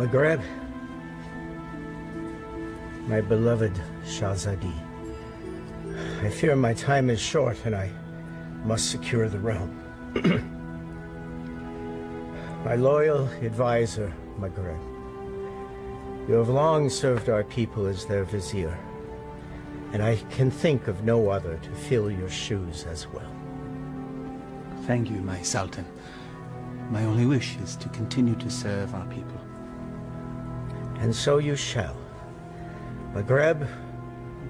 Maghreb, my beloved Shahzadi, I fear my time is short and I must secure the realm. My loyal advisor, Maghreb, you have long served our people as their vizier, and I can think of no other to fill your shoes as well. Thank you, my Sultan. My only wish is to continue to serve our people. And so you shall. Maghreb,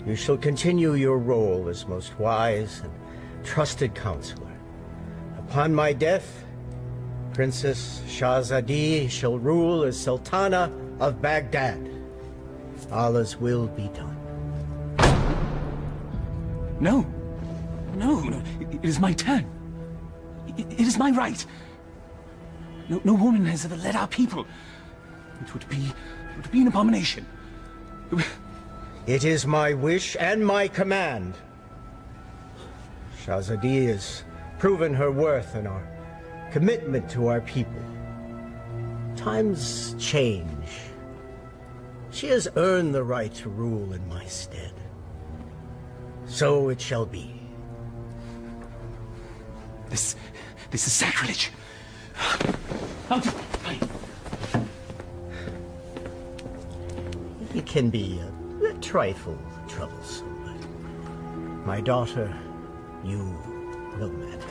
you shall continue your role as most wise and trusted counselor. Upon my death, Princess Shahzadi shall rule as Sultana of Baghdad. Allah's will be done. No. It is my turn. It is my right. No woman has ever led our people. It would be an abomination. It is my wish and my command. Shahzadi has proven her worth and our commitment to our people. Times change. She has earned the right to rule in my stead. So it shall be. This is sacrilege. It can be a trifle troublesome, but my daughter, you will manage.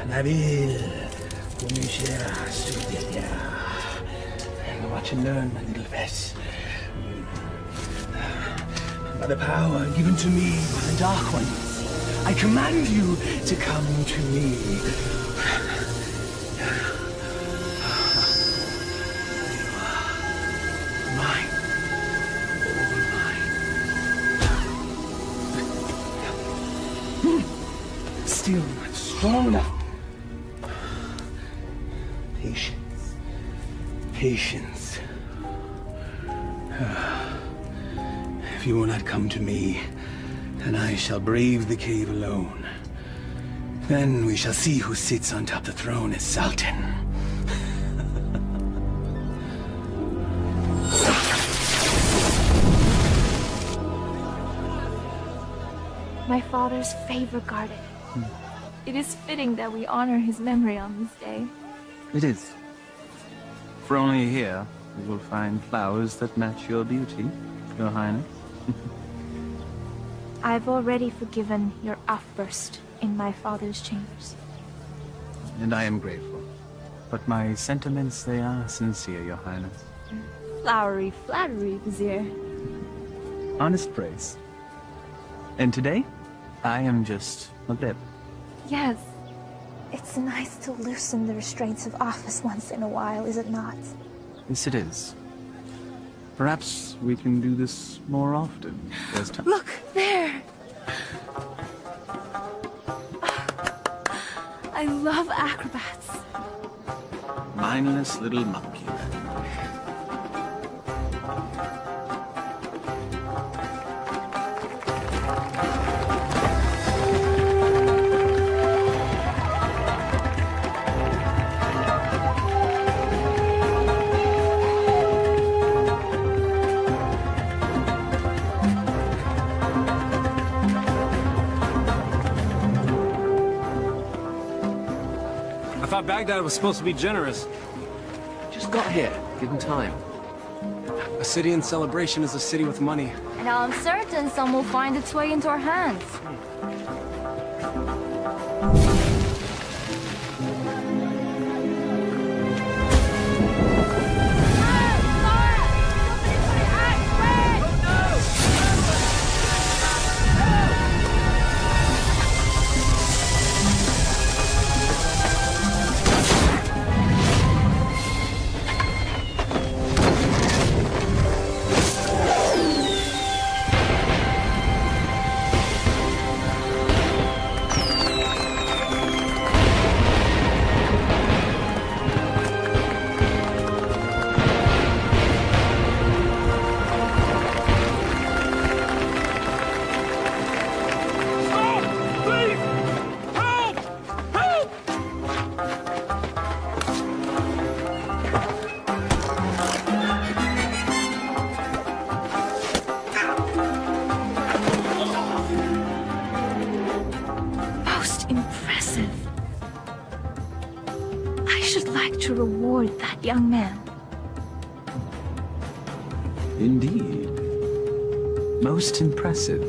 Nabil, and watch and learn, my little Vess. By the power given to me by the Dark Ones, I command you to come to me. Mine. All mine. Still not strong enough. Patience. If you will not come to me, then I shall brave the cave alone. Then we shall see who sits on top the throne as Sultan. My father's favorite garden. It is fitting that we honor his memory on this day. It is. For only here you will find flowers that match your beauty, Your Highness. I've already forgiven your outburst in my father's chambers. And I am grateful. But my sentiments, they are sincere, Your Highness. Flowery flattery, Vizier. Honest praise. And today, I am just a bib. Yes. It's nice to loosen the restraints of office once in a while, is it not? Yes, it is. Perhaps we can do this more often. There's time. Look, there! I love acrobats. Mindless little monkey. Baghdad was supposed to be generous. Just got here, given time. A city in celebration is a city with money. And I'm certain some will find its way into our hands. young man. Indeed. Most impressive.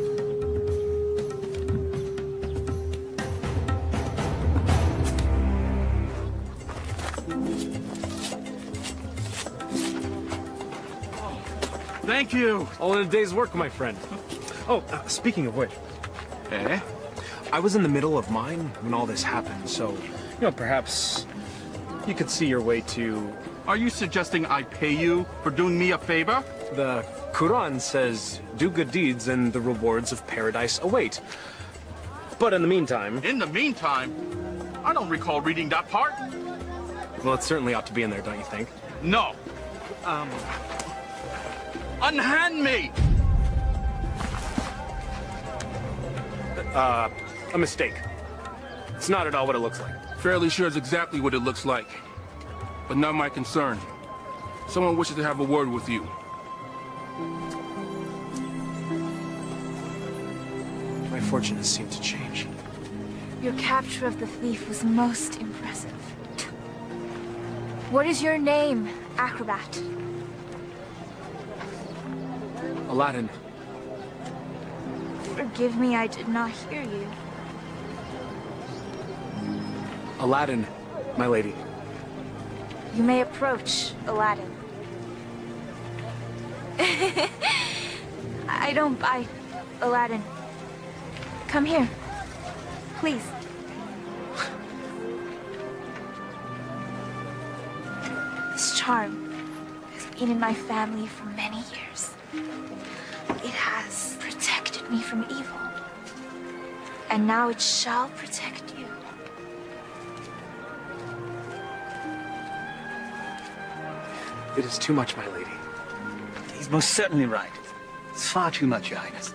Thank you. All in a day's work, my friend. Oh, speaking of which. Eh? I was in the middle of mine when all this happened, so, perhaps you could see your way to... Are you suggesting I pay you for doing me a favor? The Quran says, do good deeds and the rewards of paradise await. But in the meantime... In the meantime? I don't recall reading that part. Well, it certainly ought to be in there, don't you think? No. Unhand me! A mistake. It's not at all what it looks like. Fairly sure it's exactly what it looks like. But not my concern. Someone wishes to have a word with you. My fortunes seem to change. Your capture of the thief was most impressive. What is your name, acrobat? Aladdin. Forgive me, I did not hear you. Aladdin, my lady. You may approach, Aladdin. I don't bite, Aladdin. Come here, please. This charm has been in my family for many years. It has protected me from evil. And now it shall protect you. It is too much, my lady. He's most certainly right. It's far too much, Your Highness.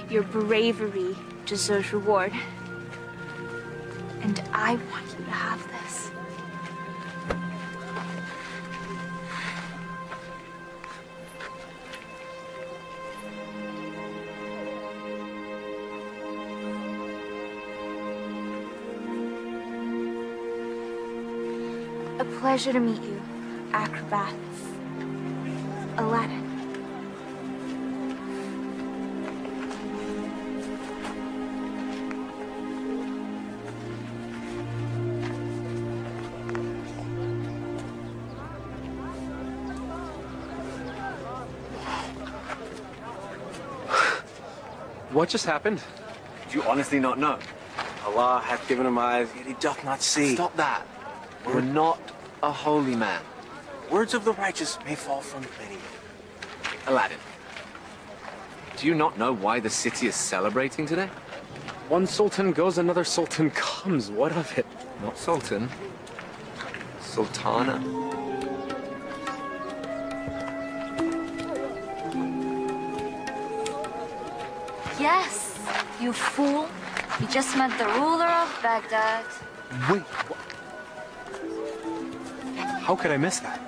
Your bravery deserves reward. And I want you to have this. A pleasure to meet you, acrobats. Aladdin. What just happened? Do you honestly not know? Allah hath given him eyes, yet he doth not see. Stop that. We're not a holy man. Words of the righteous may fall from many. Aladdin. Do you not know why the city is celebrating today? One sultan goes, another sultan comes. What of it? Not sultan. Sultana. Yes, you fool. You just met the ruler of Baghdad. Wait, what? How could I miss that?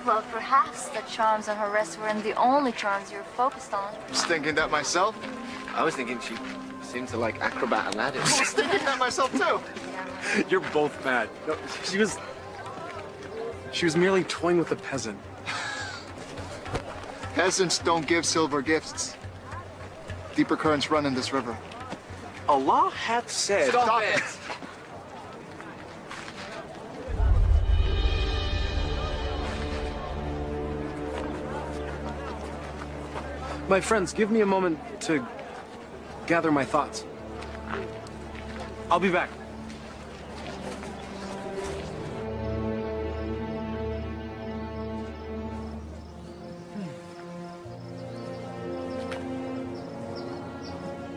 Well, perhaps the charms on her wrist weren't the only charms you were focused on. I was thinking that myself. I was thinking she seemed to like acrobat Aladdin. I was thinking that myself too. You're both bad. No, she was merely toying with a peasant. Peasants don't give silver gifts. Deeper currents run in this river. Allah hath said... Stop it! My friends, give me a moment to gather my thoughts. I'll be back.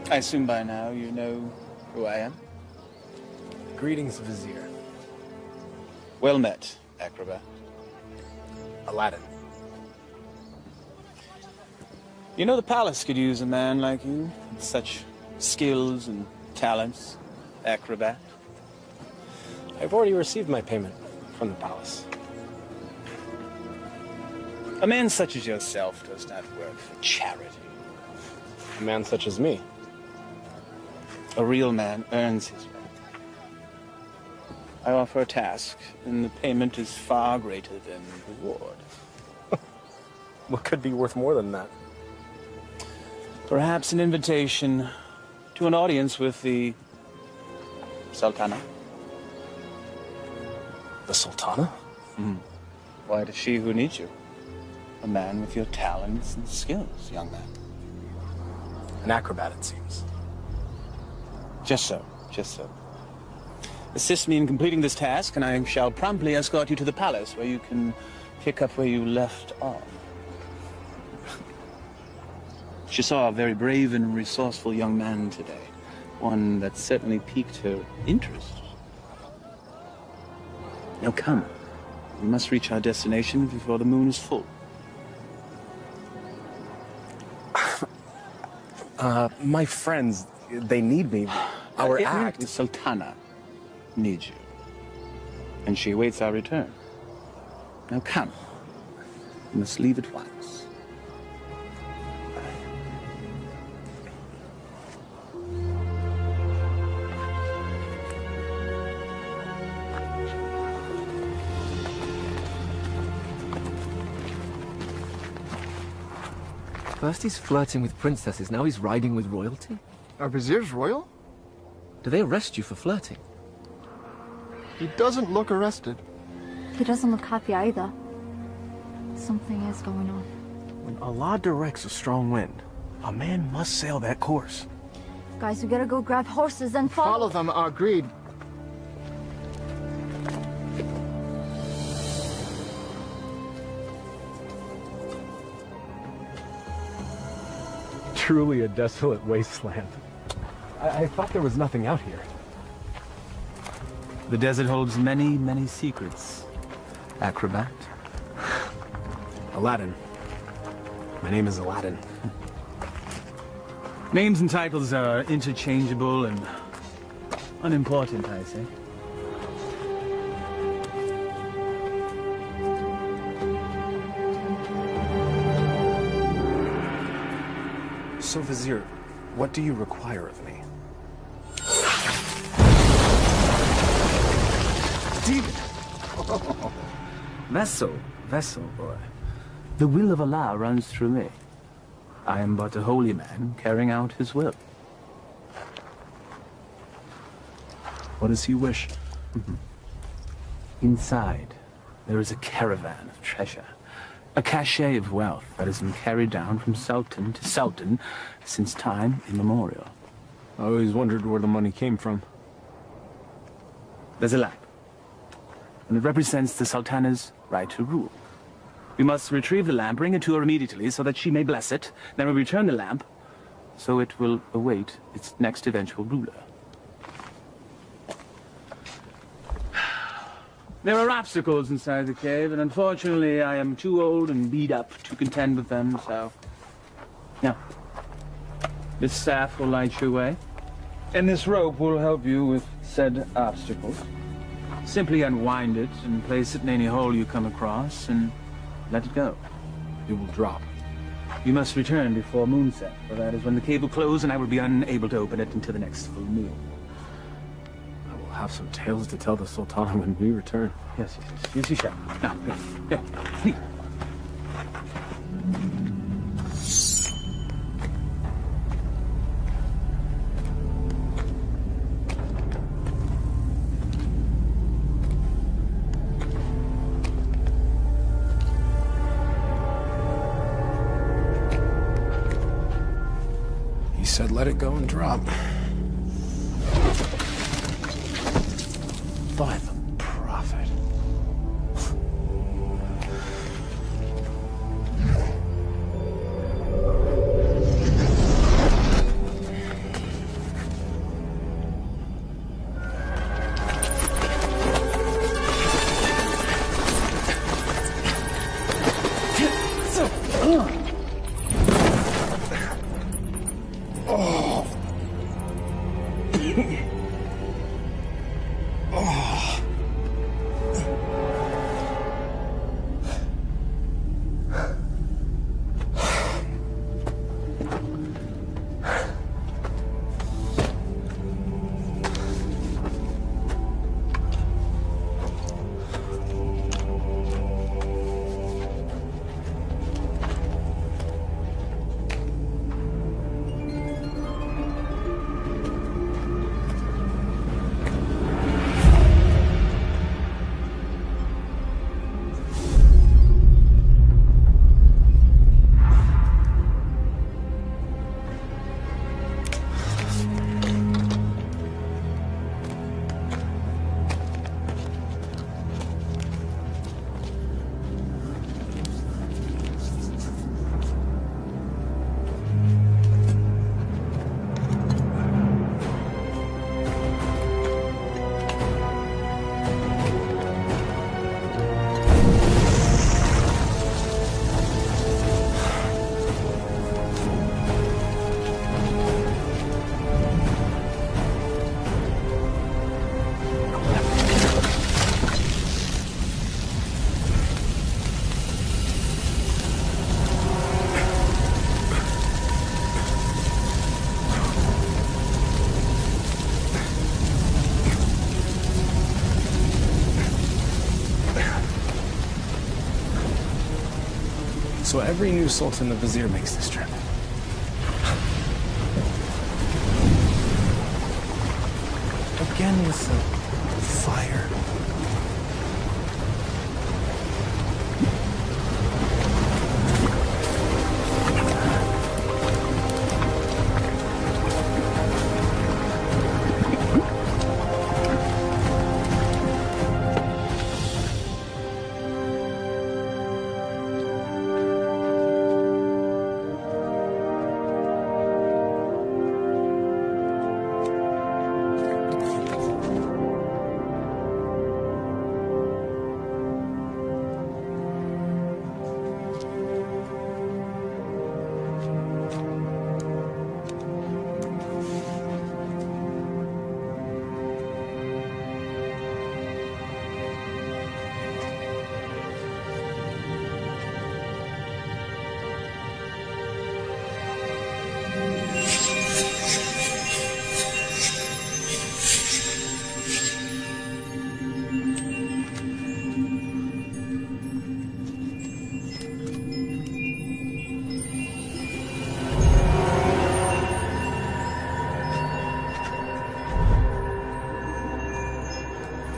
I assume by now you know who I am? Greetings, Vizier. Well met, acrobat. Aladdin. You know the palace could use a man like you, with such skills and talents, acrobat. I've already received my payment from the palace. A man such as yourself does not work for charity. A man such as me. A real man earns his rent. I offer a task, and the payment is far greater than the reward. What could be worth more than that? Perhaps an invitation to an audience with the Sultana. The Sultana? Why, it is she who needs you. A man with your talents and skills, young man. An acrobat, it seems. Just so, just so. Assist me in completing this task, and I shall promptly escort you to the palace, where you can pick up where you left off. She saw a very brave and resourceful young man today. One that certainly piqued her interest. Now come. We must reach our destination before the moon is full. My friends, they need me. Our act. The Sultana needs you. And she awaits our return. Now come. We must leave at once. First he's flirting with princesses, now he's riding with royalty? Are viziers royal? Do they arrest you for flirting? He doesn't look arrested. He doesn't look happy either. Something is going on. When Allah directs a strong wind, a man must sail that course. Guys, we gotta go grab horses and Follow them, agreed. Truly a desolate wasteland. I thought there was nothing out here. The desert holds many, many secrets. Acrobat. Aladdin. My name is Aladdin. Names and titles are interchangeable and unimportant, I say. So, Vizier, what do you require of me? Demon! Vessel, boy. The will of Allah runs through me. I am but a holy man carrying out his will. What does he wish? Inside, there is a caravan of treasure. A cachet of wealth that has been carried down from sultan to sultan since time immemorial. I always wondered where the money came from. There's a lamp, and it represents the sultana's right to rule. We must retrieve the lamp, bring it to her immediately so that she may bless it. Then we return the lamp, so it will await its next eventual ruler. There are obstacles inside the cave, and unfortunately I am too old and beat up to contend with them, so... Now, this staff will light your way, and this rope will help you with said obstacles. Simply unwind it and place it in any hole you come across, and let it go. It will drop. You must return before moonset, for that is when the cave will close, and I will be unable to open it until the next full moon. Have some tales to tell the Sultana when we return. Yes, you shall. Now, here, please. He said let it go and drop. By the prophet. So every new sultan the vizier makes this trip. Again with the fire.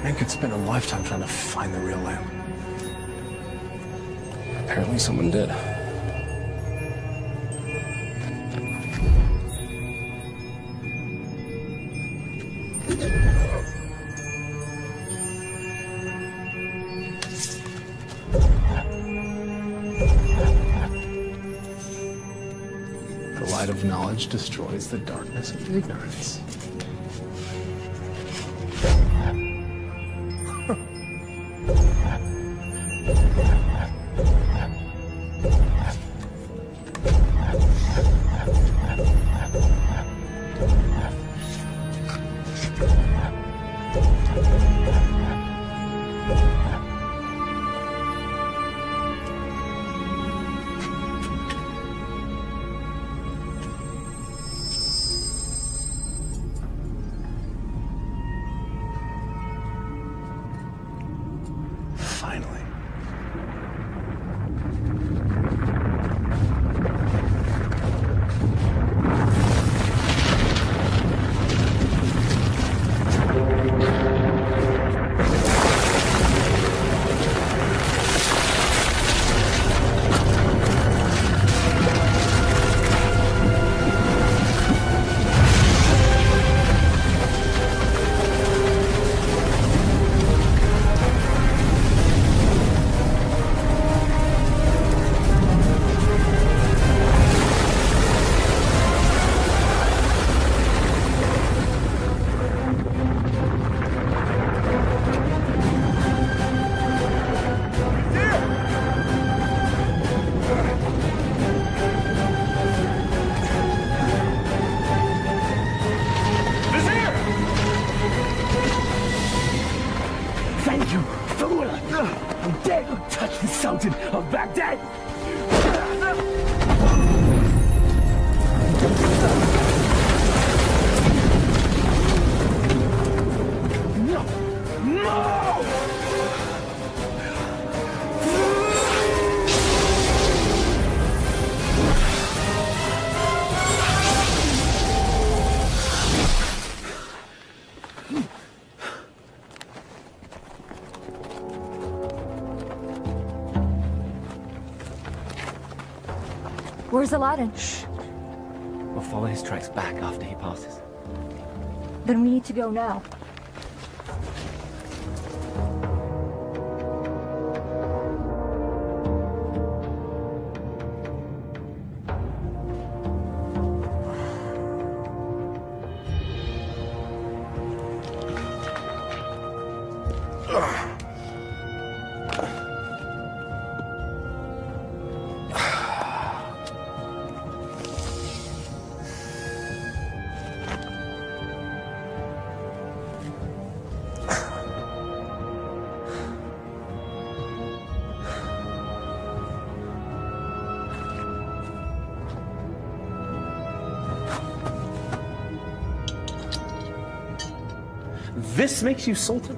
Man could spend a lifetime trying to find the real lamp. Apparently someone did. The light of knowledge destroys the darkness of ignorance. Finally. Thank you, fool! How dare you touch the Sultan of Baghdad! No! No! Where's Aladdin? Shh. We'll follow his tracks back after he passes. Then we need to go now. This makes you Sultan?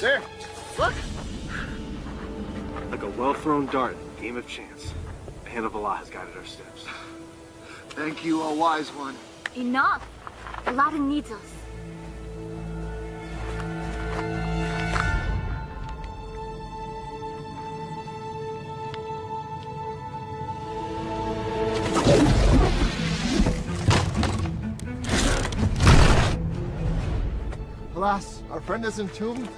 There, look! Like a well-thrown dart, game of chance. The hand of Allah has guided our steps. Thank you, O wise one. Enough! Aladdin needs us. Alas, our friend is entombed.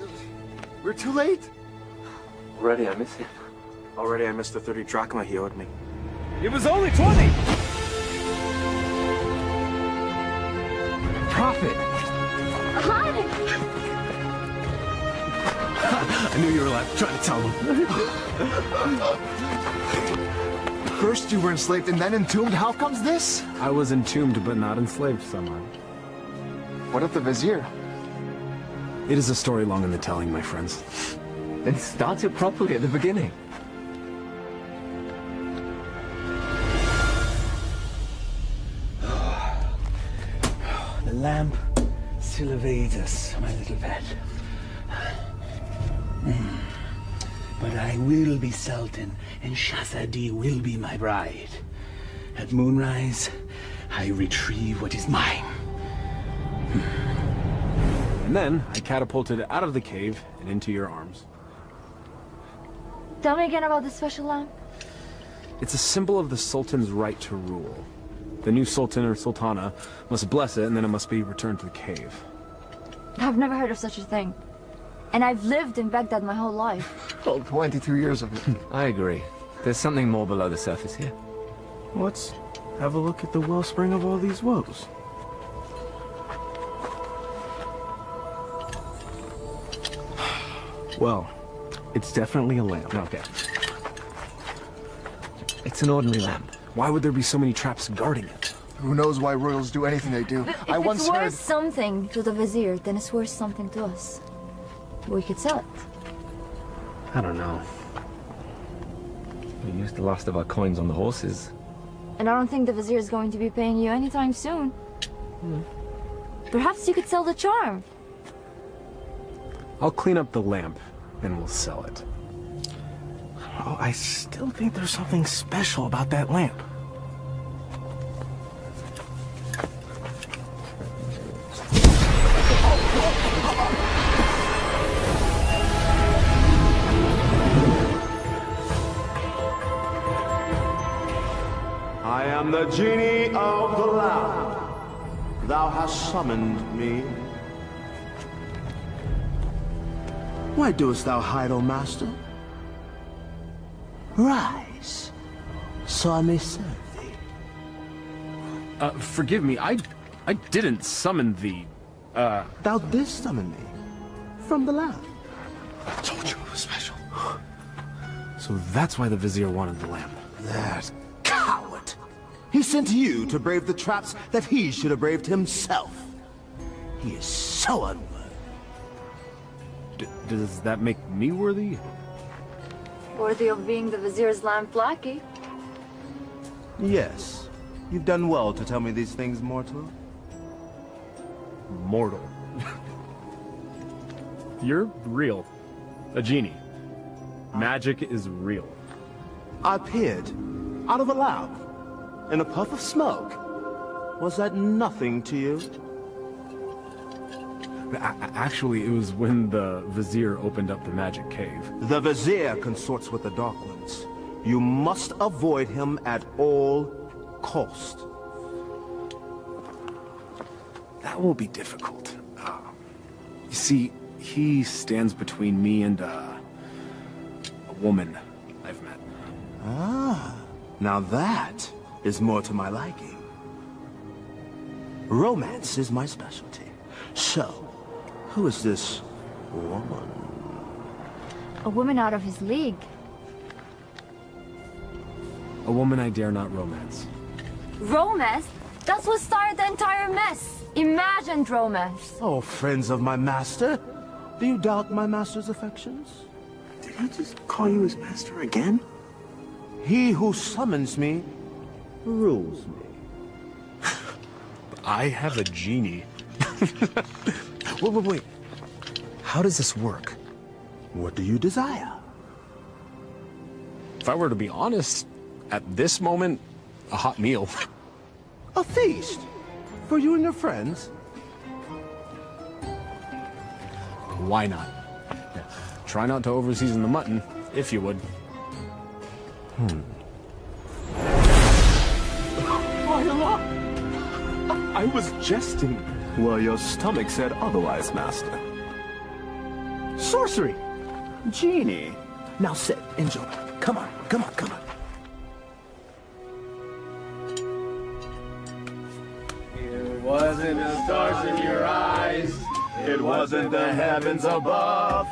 We're too late. Already I miss him. Already I missed the 30 drachma he owed me. It was only 20! Prophet! Aladdin! I knew you were alive. Trying to tell him. First you were enslaved and then entombed. How comes this? I was entombed but not enslaved somehow. What of the vizier? It is a story long in the telling, my friends. Then start it properly at the beginning. The lamp still evades us, my little pet. But I will be Sultan, and Shahzadi will be my bride. At moonrise, I retrieve what is mine. And then I catapulted out of the cave and into your arms. Tell me again about this special lamp. It's a symbol of the Sultan's right to rule. The new Sultan or Sultana must bless it, and then it must be returned to the cave. I've never heard of such a thing. And I've lived in Baghdad my whole life. Well, 22 years of it. I agree. There's something more below the surface here. Let's have a look at the wellspring of all these woes. Well, it's definitely a lamp. Okay. It's an ordinary lamp. Why would there be so many traps guarding it? Who knows why royals do anything they do? If I once it's worth heard... something to the vizier, then it's worth something to us. We could sell it. I don't know. We used the last of our coins on the horses. And I don't think the vizier is going to be paying you anytime soon. Perhaps you could sell the charm. I'll clean up the lamp, and we'll sell it. Oh, I still think there's something special about that lamp. I am the genie of the lamp. Thou hast summoned me. Why doest thou hide, O master? Rise, so I may serve thee. Forgive me, I didn't summon thee. Thou didst summon me from the lamp. I told you it was special. So that's why the vizier wanted the lamp. That coward! He sent you to brave the traps that he should have braved himself. He is so unworthy. Does that make me worthy? Worthy of being the vizier's lamp lackey. Yes. You've done well to tell me these things, mortal. Mortal. You're real. A genie. Magic is real. I appeared out of a lamp in a puff of smoke. Was that nothing to you? Actually, it was when the vizier opened up the magic cave. The vizier consorts with the Dark Ones. You must avoid him at all cost. That won't be difficult. You see, he stands between me and a woman I've met. Ah, now that is more to my liking. Romance is my specialty. So, who is this woman? A woman out of his league. A woman I dare not romance. Romance? That's what started the entire mess. Imagined romance. Oh, friends of my master, do you doubt my master's affections? Did he just call you his master again? He who summons me rules me. I have a genie. Wait. How does this work? What do you desire? If I were to be honest, at this moment, a hot meal. A feast? For you and your friends? Why not? Try not to overseason the mutton, if you would. I was jesting. Well, your stomach said otherwise, Master. Sorcery! Genie! Now sit, enjoy. Come on, come on, come on. It wasn't the stars in your eyes. It wasn't the heavens above.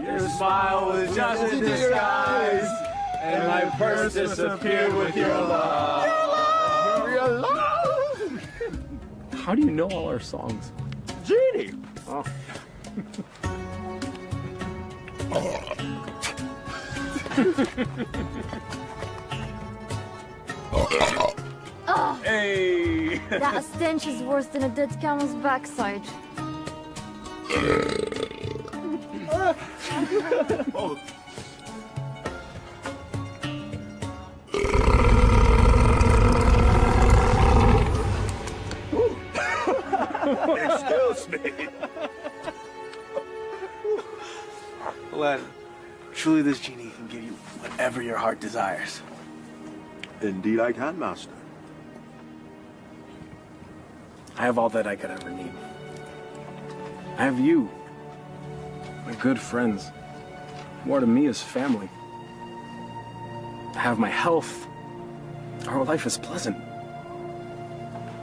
Your smile was just a disguise. And my purse disappeared with your love. Your love! How do you know all our songs? Genie! Oh. Hey! That stench is worse than a dead camel's backside. Oh. Excuse me. Aladdin, truly this genie can give you whatever your heart desires. Indeed I can, Master. I have all that I could ever need. I have you. My good friends. More to me is family. I have my health. Our life is pleasant.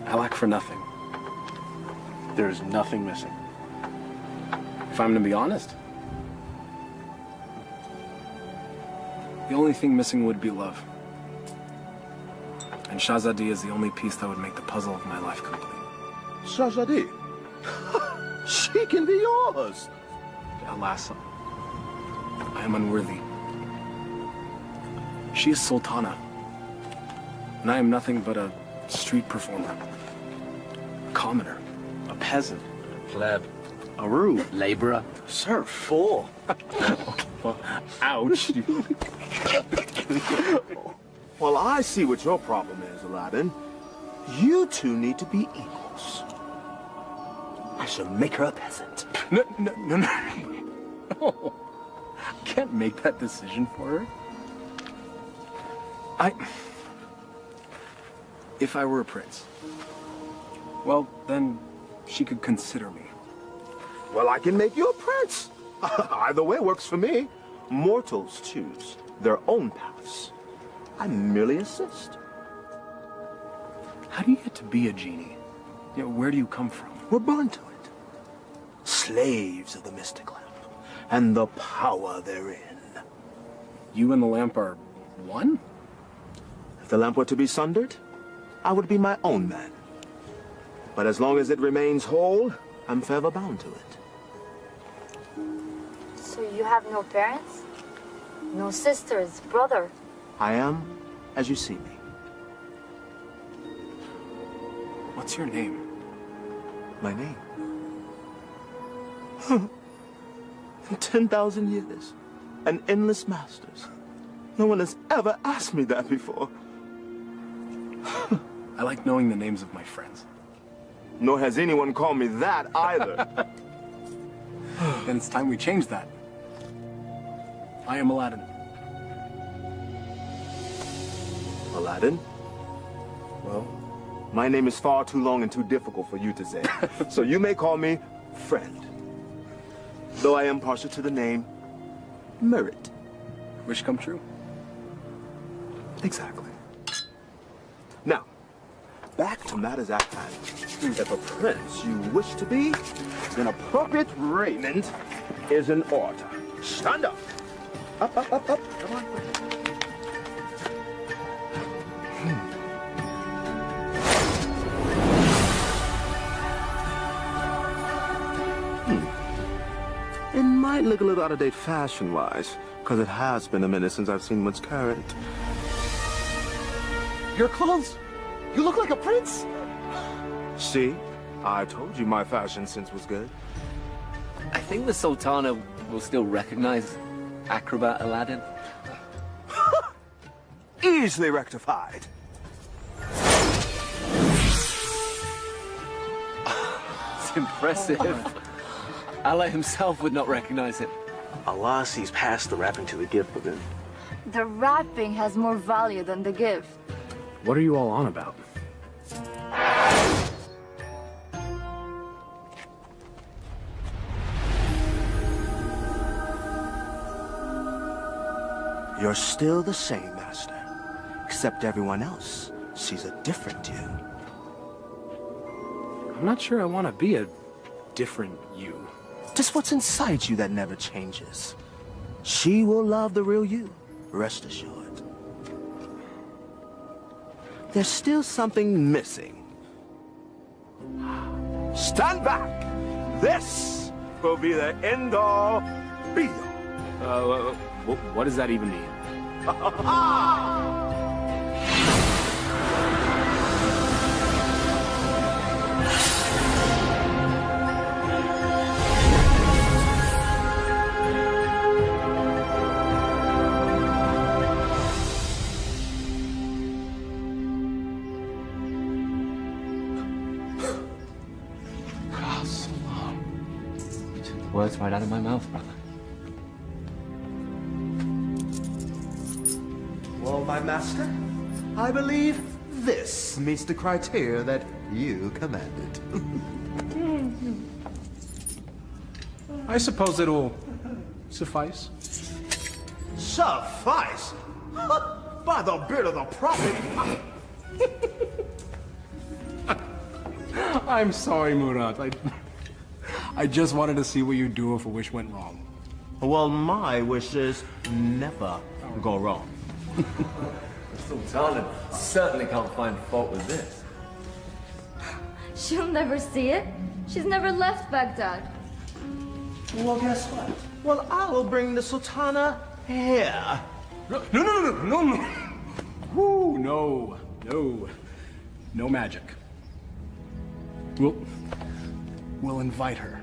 I lack for nothing. There is nothing missing. If I'm to be honest, the only thing missing would be love. And Shahzadi is the only piece that would make the puzzle of my life complete. Shahzadi? She can be yours. Alas, I am unworthy. She is Sultana, and I am nothing but a street performer, a commoner, A peasant. Pleb. A rube. Laborer. Serf. Fool. Well, ouch. Well, I see what your problem is, Aladdin. You two need to be equals. I shall make her a peasant. No. No. I can't make that decision for her. If I were a prince, well, then she could consider me. Well, I can make you a prince. Either way works for me. Mortals choose their own paths. I merely assist. How do you get to be a genie? You know, where do you come from? We're born to it. Slaves of the mystic lamp and the power therein. You and the lamp are one? If the lamp were to be sundered, I would be my own man. But as long as it remains whole, I'm forever bound to it. So you have no parents? No sisters, brother? I am as you see me. What's your name? My name? 10,000 years and endless masters. No one has ever asked me that before. I like knowing the names of my friends. Nor has anyone called me that either. Then it's time we change that. I am Aladdin. Aladdin? Well, my name is far too long and too difficult for you to say. So you may call me friend. Though I am partial to the name Merit. Wish come true? Exactly. Now, back to matters at hand. If a prince you wish to be, then appropriate raiment is in order. Stand up. Up. Come on. It might look a little out of date fashion-wise, because it has been a minute since I've seen what's current. Your clothes? You look like a prince? See? I told you my fashion sense was good. I think the Sultana will still recognize acrobat Aladdin? Easily rectified. It's impressive. Allah himself would not recognize him. Allah sees past the wrapping to the gift within. The wrapping has more value than the gift. What are you all on about? You're still the same, Master. Except everyone else sees a different you. I'm not sure I want to be a different you. Just what's inside you that never changes. She will love the real you, rest assured. There's still something missing. Stand back! This will be the end-all, be-all. What does that even mean? Words right out of my mouth, brother. Well, my master, I believe this meets the criteria that you commanded. I suppose it'll suffice. Suffice? By the beard of the prophet! I'm sorry, Murad. I just wanted to see what you'd do if a wish went wrong. Well, my wishes never go wrong. Sultana certainly can't find fault with this. She'll never see it. She's never left Baghdad. Well, guess what? Well, I will bring the Sultana here. No. Woo, no. No magic. We'll invite her.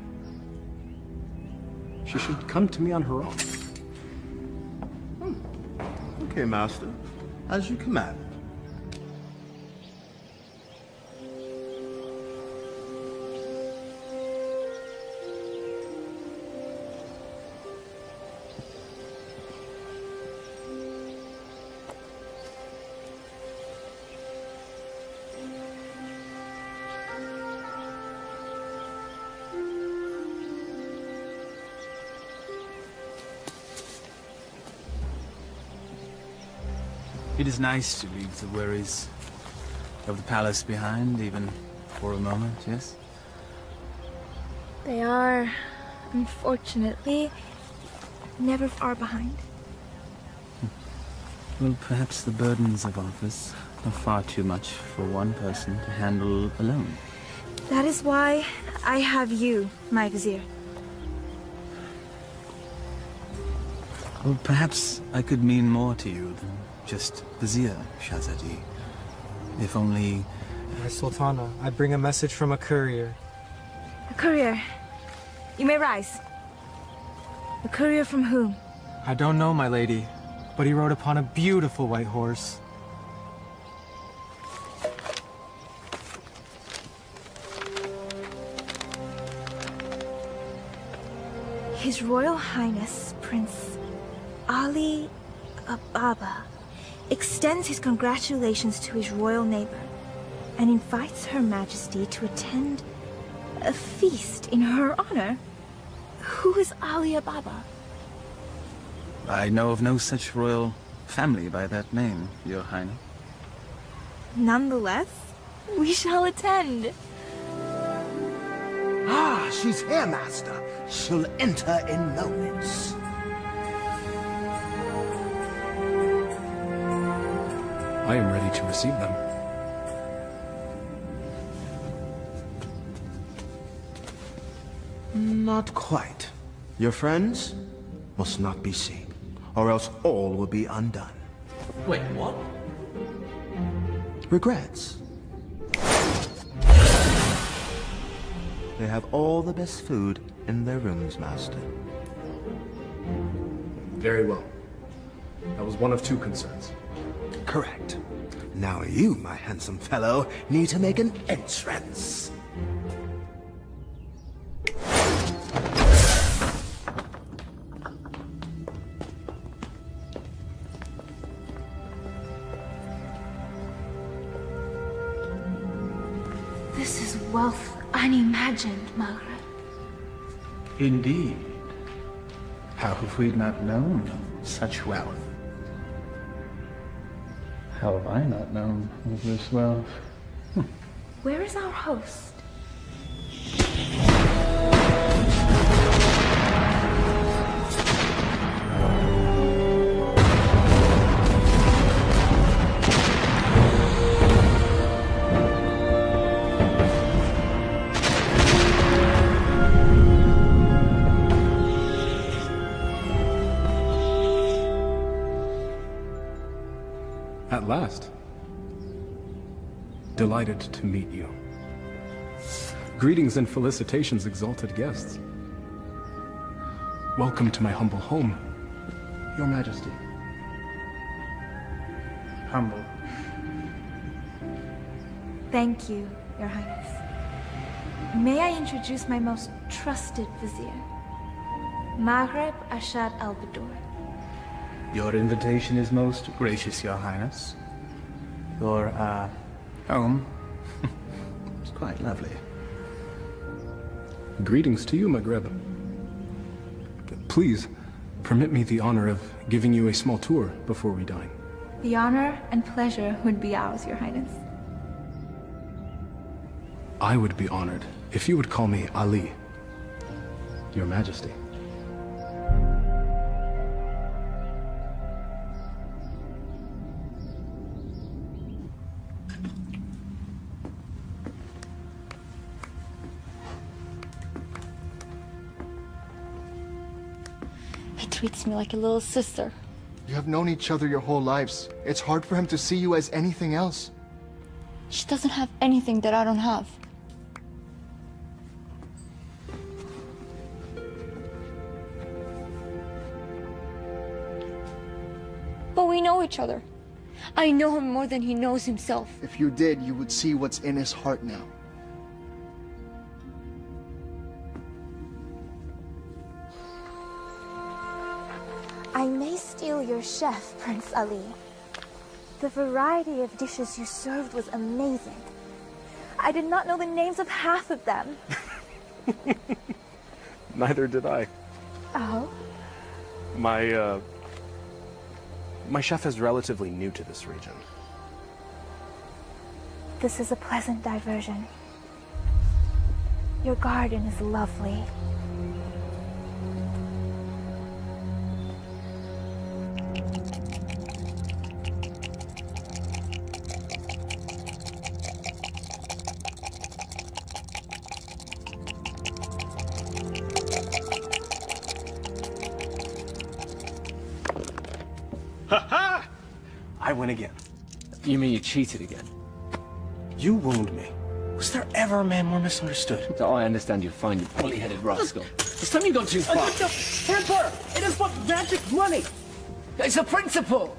She should come to me on her own. Okay, master. As you command. It is nice to leave the worries of the palace behind, even for a moment, yes? They are, unfortunately, never far behind. Well, perhaps the burdens of office are far too much for one person to handle alone. That is why I have you, my vizier. Well, perhaps I could mean more to you than just vizier, Shahzadi. If only... Sultana, I bring a message from a courier. A courier? You may rise. A courier from whom? I don't know, my lady, but he rode upon a beautiful white horse. His Royal Highness, Prince Ali Ababa, extends his congratulations to his royal neighbor and invites Her Majesty to attend a feast in her honor. Who is Ali Ababa? I know of no such royal family by that name, Your Highness. Nonetheless, we shall attend. Ah, she's here, master. She'll enter in moments. I am ready to receive them. Not quite. Your friends must not be seen, or else all will be undone. Wait, what? Regrets. They have all the best food in their rooms, master. Very well. That was one of two concerns. Correct. Now you, my handsome fellow, need to make an entrance. This is wealth unimagined, Margaret. Indeed. How have we not known such wealth? How have I not known of this wealth? Where is our host? At last. Delighted to meet you. Greetings and felicitations, exalted guests. Welcome to my humble home, Your Majesty. Humble. Thank you, Your Highness. May I introduce my most trusted vizier, Maghreb Ashad al-Badur. Your invitation is most gracious, Your Highness. Your, home is quite lovely. Greetings to you, Maghreb. Please, permit me the honor of giving you a small tour before we dine. The honor and pleasure would be ours, Your Highness. I would be honored if you would call me Ali, Your Majesty. He treats me like a little sister. You have known each other your whole lives. It's hard for him to see you as anything else. She doesn't have anything that I don't have. But we know each other. I know him more than he knows himself. If you did, you would see what's in his heart now. I may steal your chef, Prince Ali. The variety of dishes you served was amazing. I did not know the names of half of them. Neither did I. Oh? My chef is relatively new to this region. This is a pleasant diversion. Your garden is lovely. Ha-ha! I win again. You mean you cheated again? You wound me. Was there ever a man more misunderstood? Oh, I understand you're fine, you bully-headed rascal. This time you go too far. Temper! It is but magic money! It's a principle!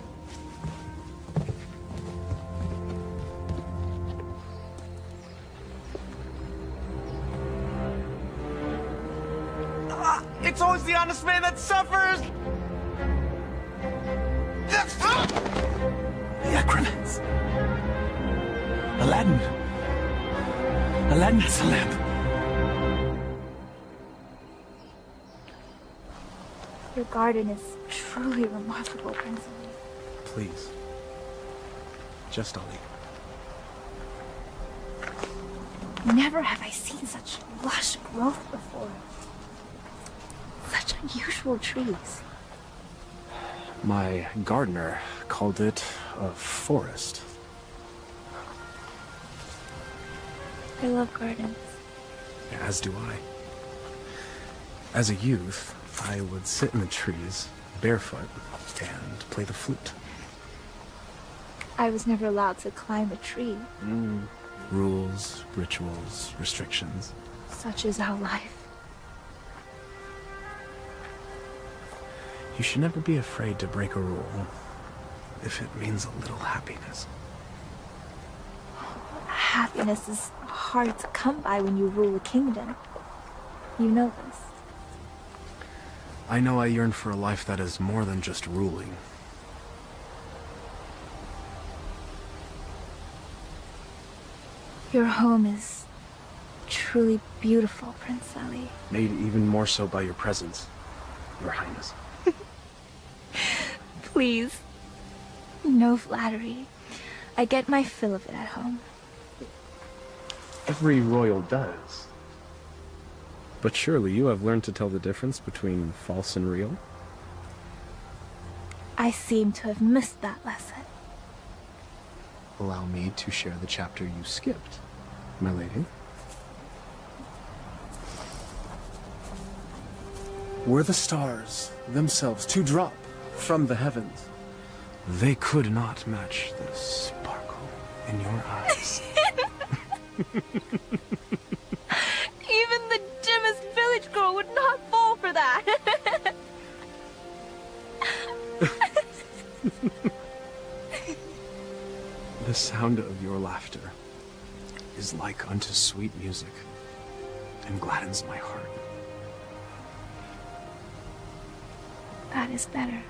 It's always the honest man that suffers! The acrobats. Aladdin. Aladdin has a lamp. Your garden is truly remarkable, Prince Ali. Please. Just Ali. Never have I seen such lush growth before. Such unusual trees. My gardener called it a forest. I love gardens. As do I. As a youth, I would sit in the trees, barefoot, and play the flute. I was never allowed to climb a tree. Rules, rituals, restrictions. You should never be afraid to break a rule if it means a little happiness. Happiness is hard to come by when you rule a kingdom. You know this. I know I yearn for a life that is more than just ruling. Your home is truly beautiful, Prince Ali. Made even more so by your presence, Your Highness. Please. No flattery. I get my fill of it at home. Every royal does. But surely you have learned to tell the difference between false and real? I seem to have missed that lesson. Allow me to share the chapter you skipped, my lady. Were the stars themselves to drop from the heavens, they could not match the sparkle in your eyes. Even the dimmest village girl would not fall for that. The sound of your laughter is like unto sweet music and gladdens my heart. That is better.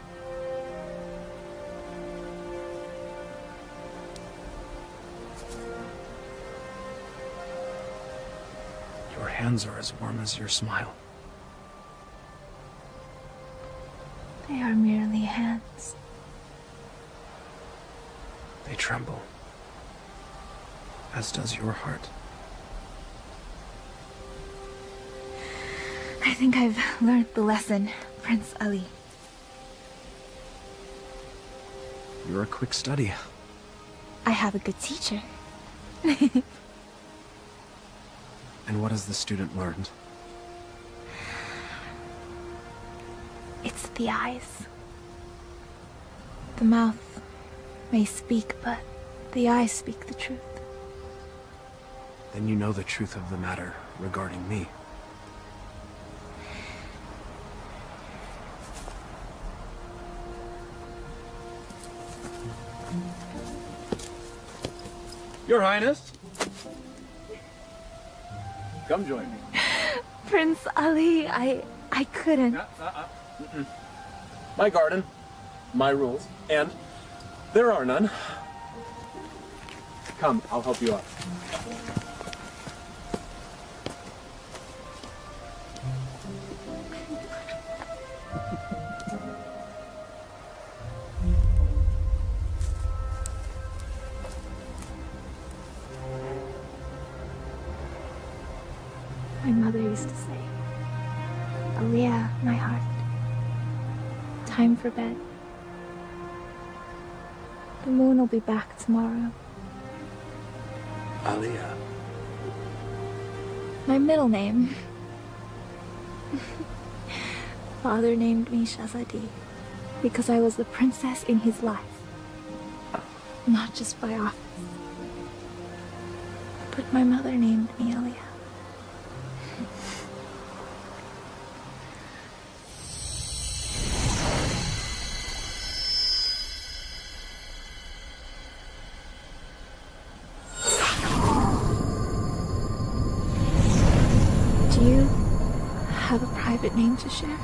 Your hands are as warm as your smile. They are merely hands. They tremble, as does your heart. I think I've learned the lesson, Prince Ali. You're a quick study. I have a good teacher. And what has the student learned? It's the eyes. The mouth may speak, but the eyes speak the truth. Then you know the truth of the matter regarding me. Your Highness. Come join me. Prince Ali, I couldn't. My garden, my rules, and there are none. Come, I'll help you out. My mother used to say, Aaliyah, my heart, time for bed. The moon will be back tomorrow. Aaliyah. My middle name. Father named me Shahzadi because I was the princess in his life, not just by office. But my mother named me Aaliyah. Do you have a private name to share?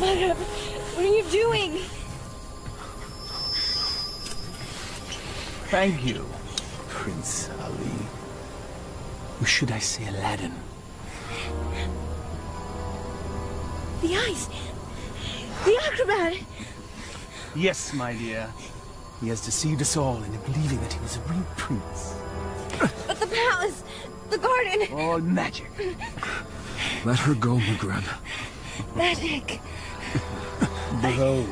Mother, what are you doing? Thank you, Prince Ali. Or should I say Aladdin? The eyes! The acrobat! Yes, my dear. He has deceived us all into believing that he was a real prince. But the palace! The garden! All magic. Let her go, Maghreb. Magic! Behold.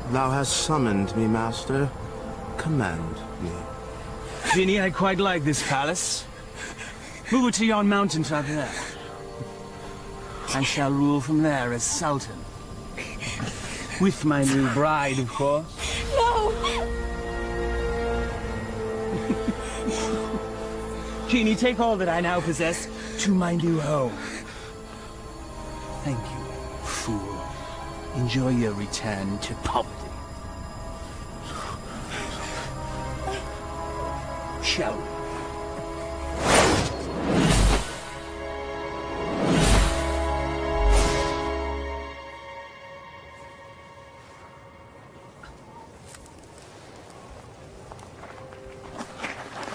Thou hast summoned me, Master. Command. me. Genie, I quite like this palace. Move it to yon mountaintop there. I shall rule from there as Sultan. With my new bride, of course. No! Genie, take all that I now possess to my new home. Thank you, fool. Enjoy your return to poverty. Shall we?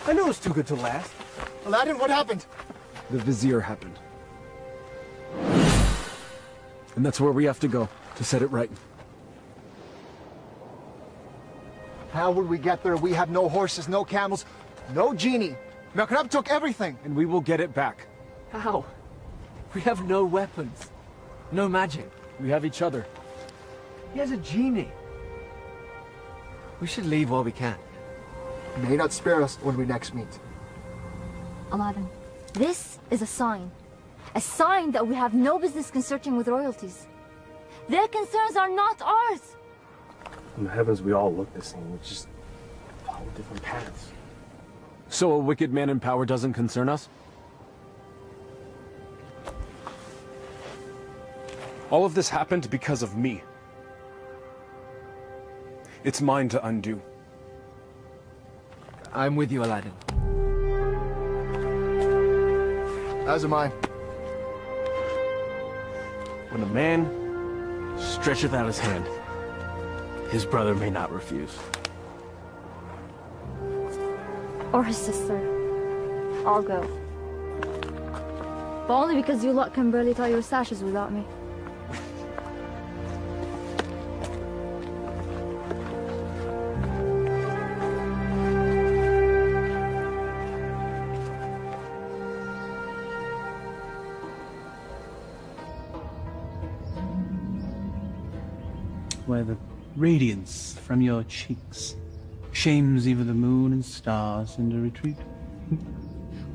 I knew it was too good to last. Aladdin, what happened? The Vizier happened. And that's where we have to go, to set it right. How would we get there? We have no horses, no camels, no genie. Makrab took everything. And we will get it back. How? We have no weapons. No magic. We have each other. He has a genie. We should leave while we can. May not spare us when we next meet. Aladdin, this is a sign. A sign that we have no business consorting with royalties. Their concerns are not ours. In the heavens, we all look the same. We just follow different paths. So a wicked man in power doesn't concern us? All of this happened because of me. It's mine to undo. I'm with you, Aladdin. As am I. When a man stretcheth out his hand, his brother may not refuse. Or his sister. I'll go. But only because you lot can barely tie your sashes without me. Where the radiance from your cheeks shames even the moon and stars into retreat.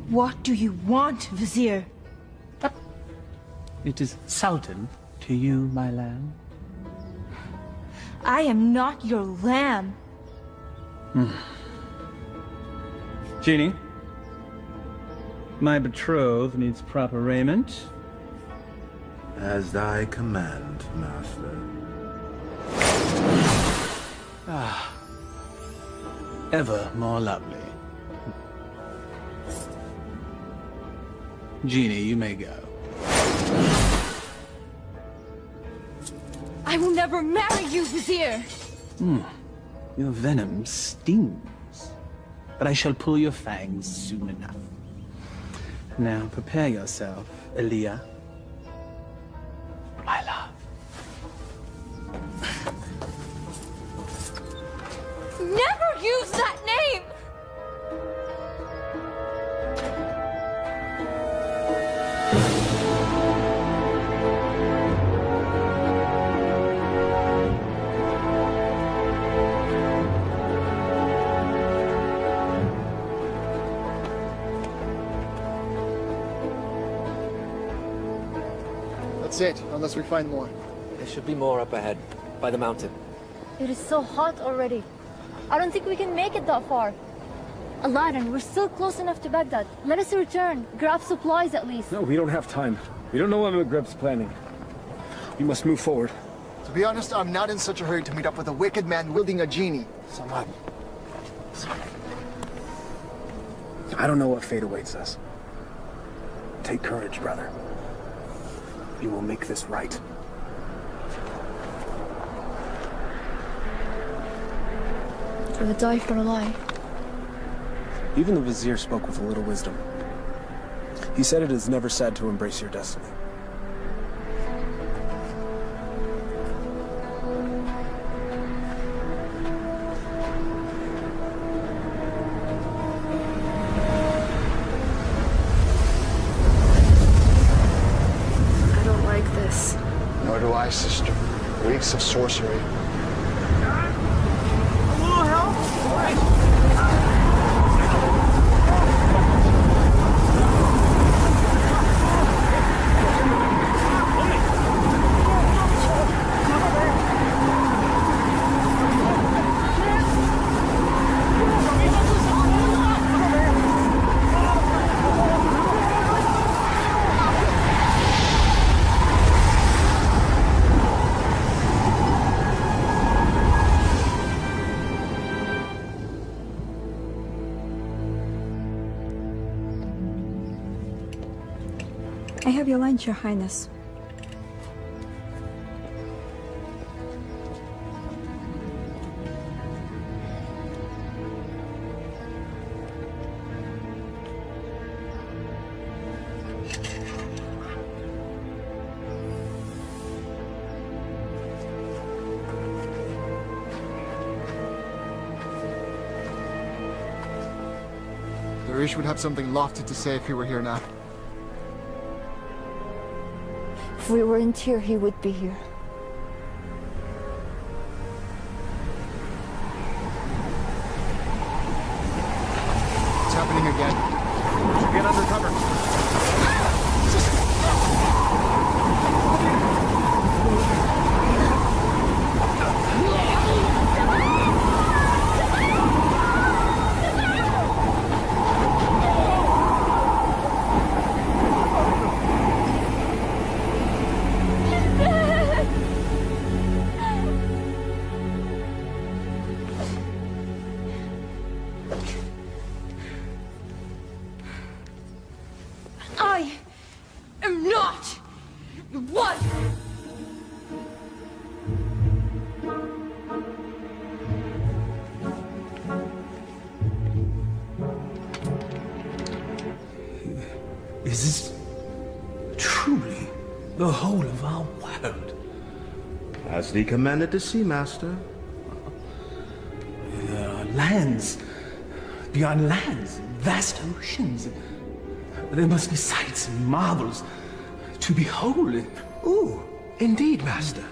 What do you want, Vizier? It is Sultan to you, my lamb. I am not your lamb. Genie, my betrothed needs proper raiment. As thy command, master. Ah, ever more lovely. Genie, you may go. I will never marry you, Vizier. Your venom stings, but I shall pull your fangs soon enough. Now prepare yourself, Aaliyah, my love. Never use that name! That's it, unless we find more. There should be more up ahead, by the mountain. It is so hot already. I don't think we can make it that far. Aladdin, we're still close enough to Baghdad. Let us return. Grab supplies at least. No, we don't have time. We don't know what Maghrib's planning. We must move forward. To be honest, I'm not in such a hurry to meet up with a wicked man wielding a genie. Samad. I don't know what fate awaits us. Take courage, brother. We will make this right. I would die for a lie. Even the Vizier spoke with a little wisdom. He said it is never sad to embrace your destiny. I don't like this. Nor do I, sister. Reeks of sorcery. A little help? All right. have your lunch, Your Highness. Darish would have something lofty to say if he were here now. If we weren't here, he would be here. It's happening again. We should get under cover. I am not your wife! Is this truly the whole of our world? As thee commanded to see, master. There are lands beyond lands, vast oceans. There must be sights and marvels to behold. Ooh, indeed, master.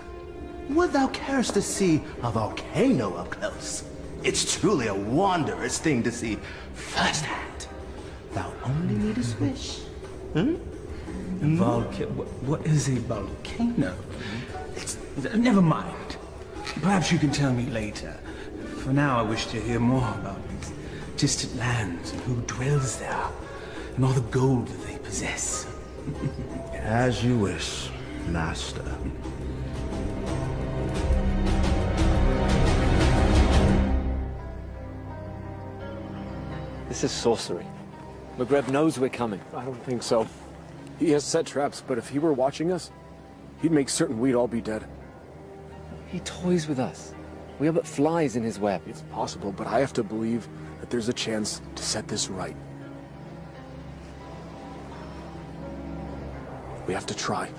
Would thou carest to see a volcano up close? It's truly a wondrous thing to see firsthand. Thou only needest wish. What is a volcano? Never mind. Perhaps you can tell me later. For now, I wish to hear more about these distant lands and who dwells there, and all the gold that they possess. As you wish, master. This is sorcery. Maghreb knows we're coming. I don't think so. He has set traps, but if he were watching us, he'd make certain we'd all be dead. He toys with us. We are but flies in his web. It's possible, but I have to believe that there's a chance to set this right. We have to try.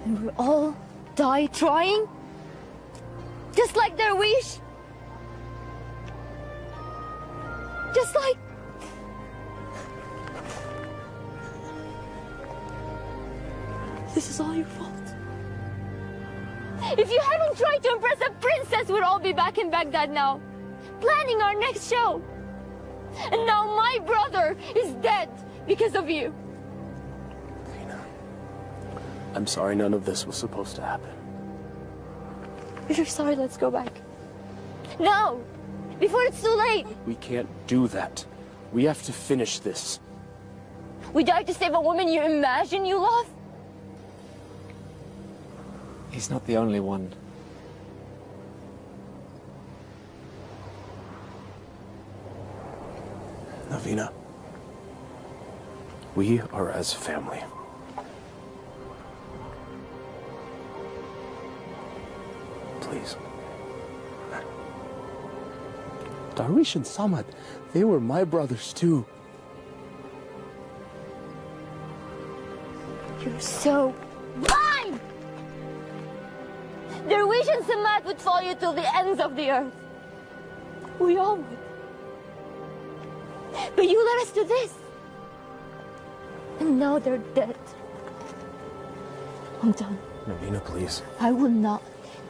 And we'll all die trying? Just like their wish? Just like... This is all your fault. If you hadn't tried to impress a princess, we'd all be back in Baghdad now, planning our next show. And now my brother is dead because of you. I'm sorry none of this was supposed to happen. If you're sorry, let's go back. No! Before it's too late! We can't do that. We have to finish this. We died to save a woman you imagine you love? He's not the only one. Navina, we are as family. Please. Darish and Samad, they were my brothers too. You're so blind! Darwish and Samad would follow you till the ends of the earth. We all would. But you led us to this. And now they're dead. I'm done. Navina, please. I will not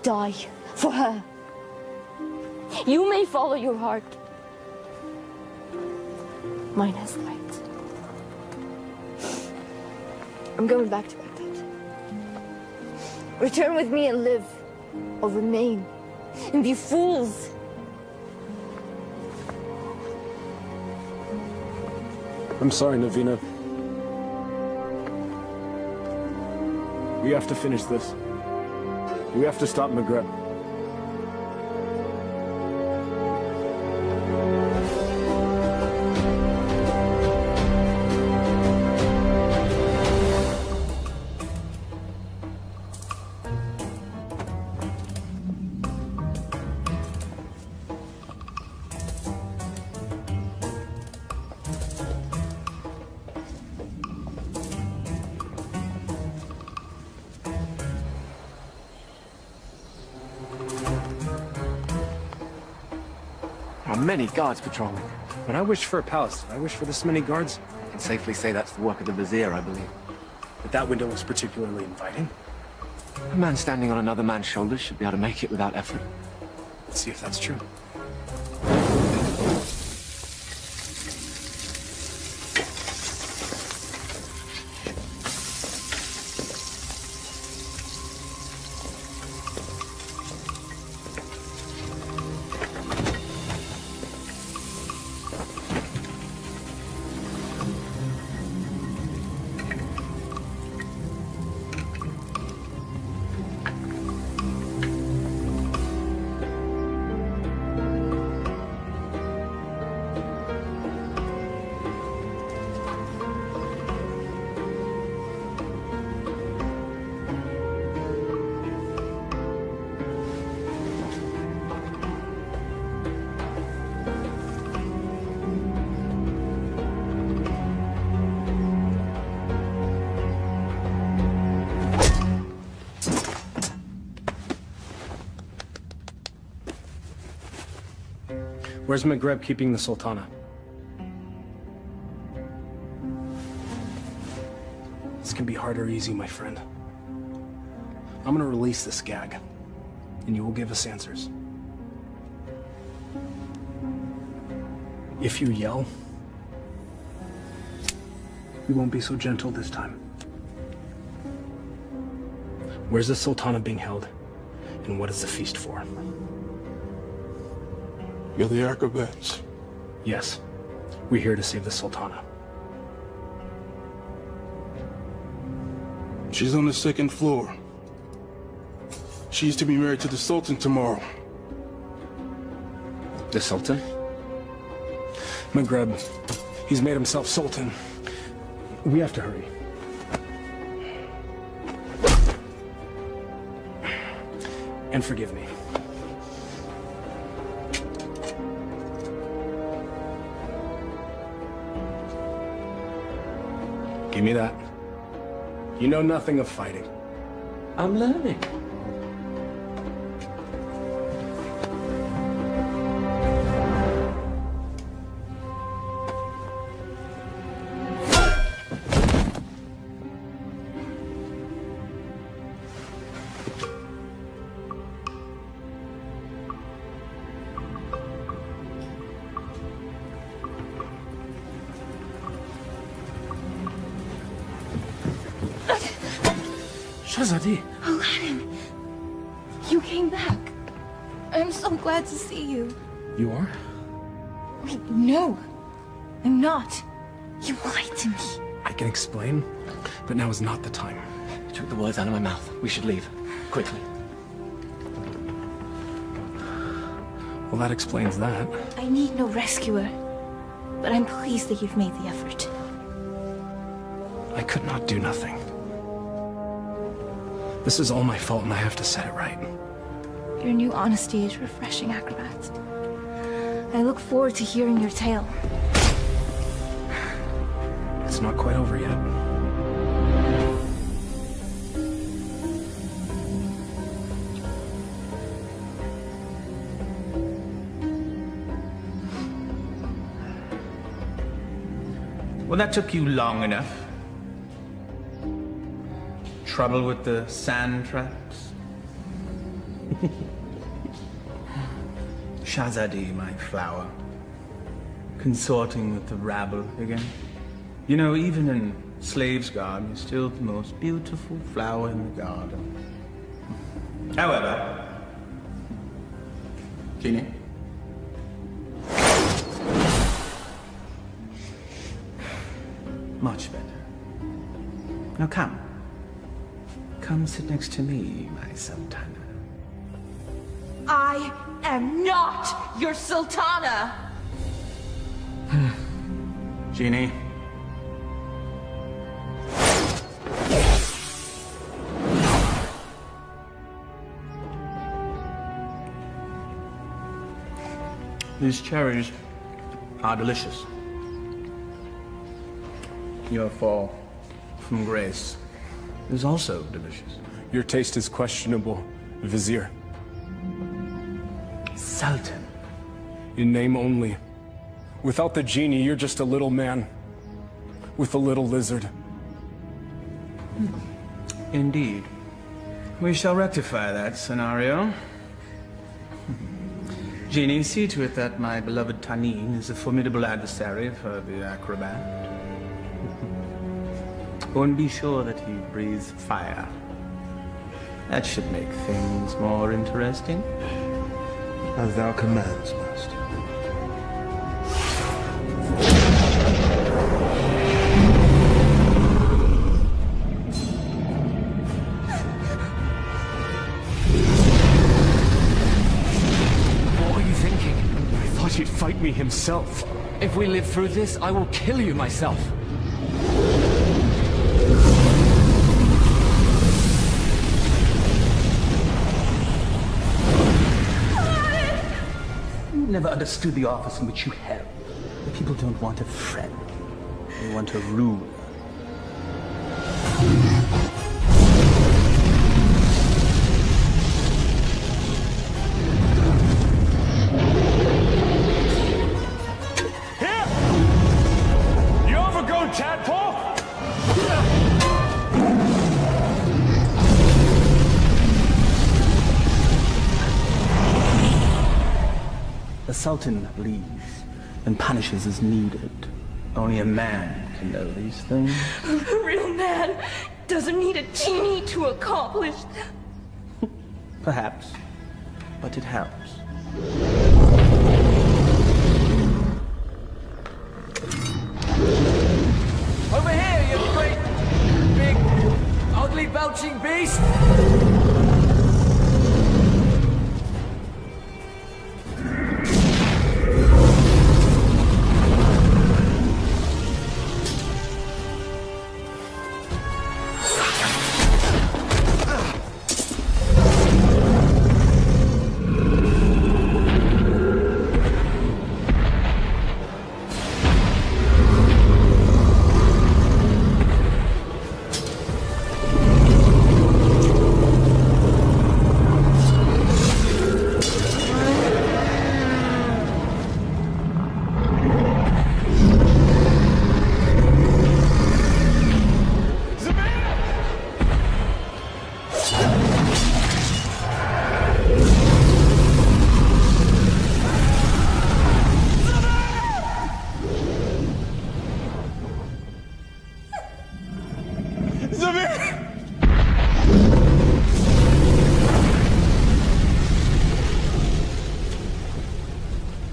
die for her. You may follow your heart. Mine has light. I'm going back to Baghdad. Return with me and live, or remain, and be fools. I'm sorry, Navina. We have to finish this. We have to stop Maghreb. are many guards patrolling. When I wish for a palace, I wish for this many guards. I can safely say that's the work of the vizier, I believe. But that window looks particularly inviting. A man standing on another man's shoulders should be able to make it without effort. Let's see if that's true. Where's Maghreb keeping the Sultana? This can be hard or easy, my friend. I'm gonna release this gag, and you will give us answers. If you yell, we won't be so gentle this time. Where's the Sultana being held, and what is the feast for? You're the acrobats. Yes. We're here to save the Sultana. She's on the second floor. She's to be married to the Sultan tomorrow. The Sultan? Maghreb, he's made himself Sultan. We have to hurry. And forgive me. Give me that. You know nothing of fighting. I'm learning. Shahzadi. Aladdin, you came back. I'm so glad to see you. You are? Wait, no, I'm not. You lied to me. I can explain, but now is not the time. You took the words out of my mouth. We should leave. Quickly. Well, that explains that. I need no rescuer, but I'm pleased that you've made the effort. I could not do nothing. This is all my fault, and I have to set it right. Your new honesty is refreshing, acrobat. I look forward to hearing your tale. It's not quite over yet. Well, that took you long enough. Trouble with the sand traps? Shahzadi, my flower. Consorting with the rabble again. You know, even in slave's garb, you're still the most beautiful flower in the garden. However, Genie? Much better. Now come. Come sit next to me, my Sultana. I am not your Sultana! Genie. These cherries are delicious. Your fall from grace is also delicious. Your taste is questionable, Vizier. Sultan, In name only. Without the genie, you're just a little man. With a little lizard. Indeed. We shall rectify that scenario. Genie, see to it that my beloved Tanin is a formidable adversary for the acrobat. And be sure that he breathes fire. That should make things more interesting. As thou commands, master. What were you thinking? I thought he'd fight me himself. If we live through this, I will kill you myself. Never understood the office in which you held. The people don't want a friend. They want a ruler. Here! You overgrown tadpole! The Sultan bleeds and punishes as needed. Only a man can know these things. A real man doesn't need a genie to accomplish. Perhaps, but it helps. Over here, you great, big, ugly, belching beast!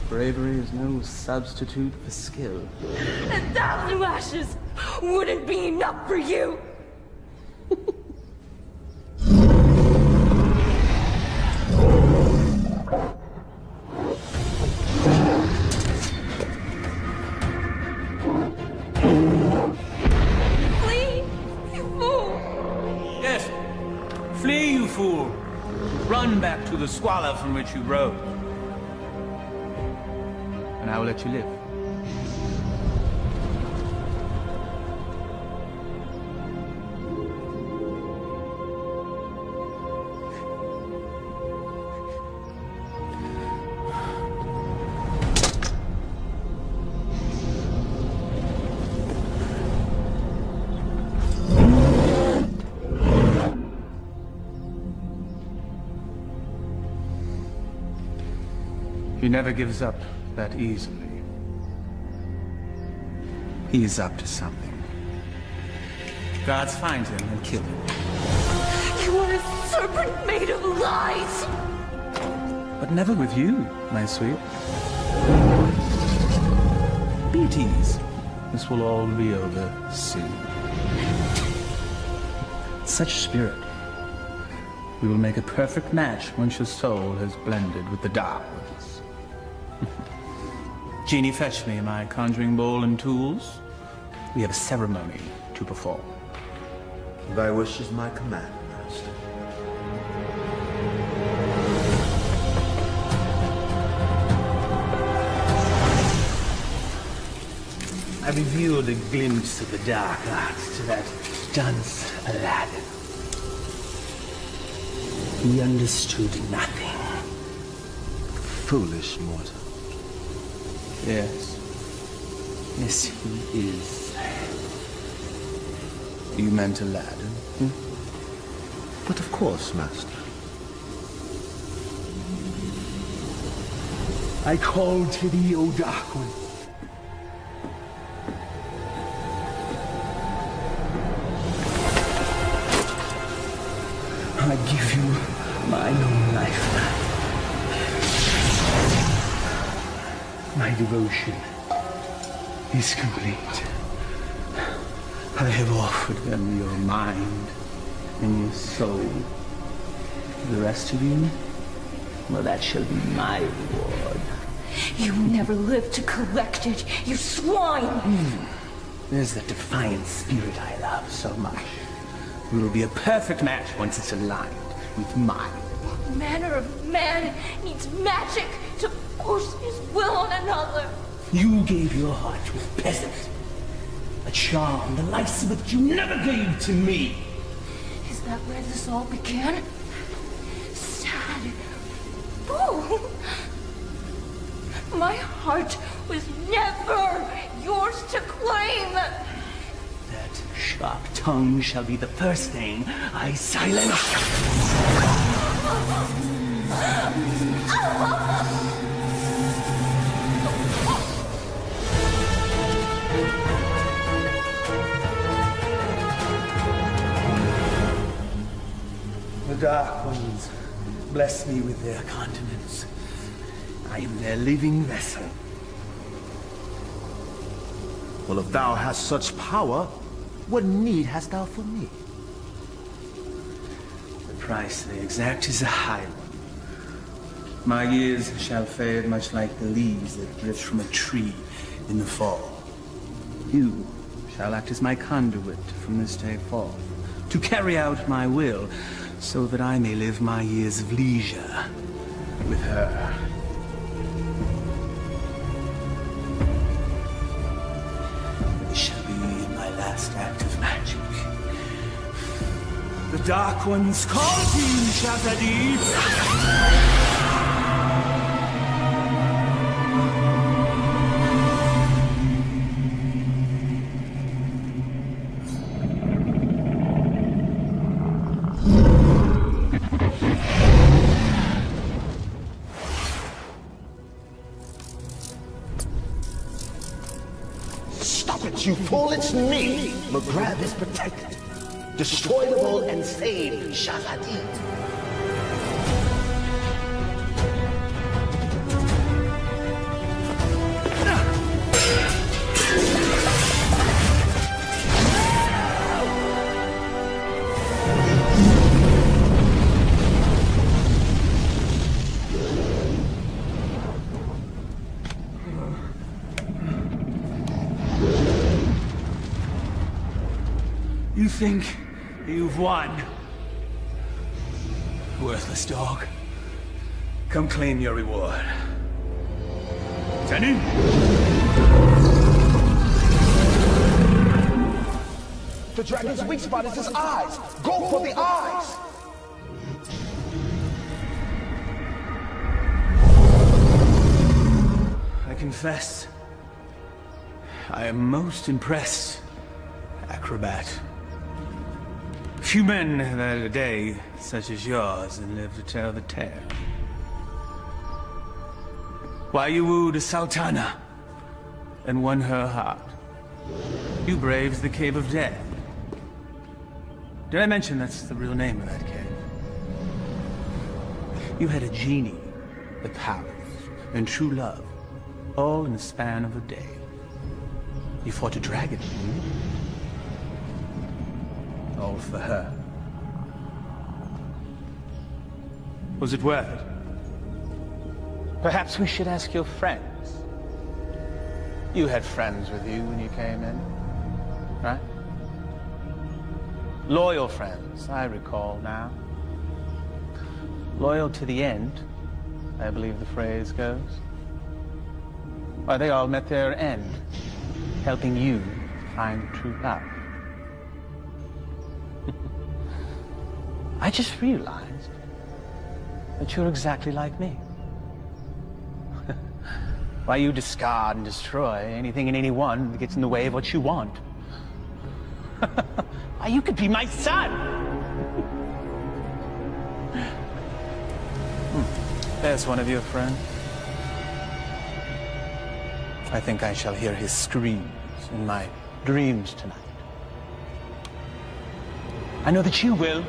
Bravery is no substitute for skill. 1,000 lashes wouldn't be enough for you. Flee, you fool! Yes, flee, you fool. Run back to the squalor from which you rose. And I will let you live. He never gives up that easily. He's up to something. Guards find him and kill him. You are a serpent made of lies! But never with you, my sweet. Be at ease. This will all be over soon. Such spirit. We will make a perfect match once your soul has blended with the dark ones. Genie, fetch me my conjuring bowl and tools. We have a ceremony to perform. Thy wish is my command, master. I revealed a glimpse of the dark arts to that dunce Aladdin. He understood nothing. Foolish mortal. Yes. Yes, he is. You meant Aladdin? But of course, Master. I call to thee, O Dark One. I give you my own lifeline. My devotion is complete. I have offered them your mind and your soul. The rest of you, well, that shall be my reward. You never lived to collect it, you swine! There's that defiant spirit I love so much. We will be a perfect match once it's aligned with mine. What manner of man needs magic to force his will on another? You gave your heart to a peasant. A charm the likes of which you never gave to me. Is that where this all began? Sad. Fool! My heart was never yours to claim! That sharp tongue shall be the first thing I silence. The Dark Ones bless me with their continence. I am their living vessel. Well, if thou hast such power, what need hast thou for me? The price they exact is a high one. My years shall fade much like the leaves that drift from a tree in the fall. You shall act as my conduit from this day forth, to carry out my will, so that I may live my years of leisure with her. This shall be my last act of magic. The Dark Ones call to you, Shazadi! You fool, it's me! McGrath is protected. Destroy them all and save Shazadi. You think you've won? Worthless dog. Come claim your reward. Tenny? The dragon's weak spot is his eyes. Go for the eyes. I confess, I am most impressed, acrobat. Few men have had a day such as yours and live to tell the tale. Why you wooed a sultana and won her heart. You braved the Cave of Death. Did I mention that's the real name of that cave? You had a genie, the palace, and true love, all in the span of a day. You fought a dragon, all for her. Was it worth it? Perhaps we should ask your friends. You had friends with you when you came in, right? Loyal friends, I recall now. Loyal to the end, I believe the phrase goes. Why, they all met their end, helping you find true love. I just realized that you're exactly like me. Why you discard and destroy anything and anyone that gets in the way of what you want? Why, you could be my son! There's one of your friends. I think I shall hear his screams in my dreams tonight. I know that you will.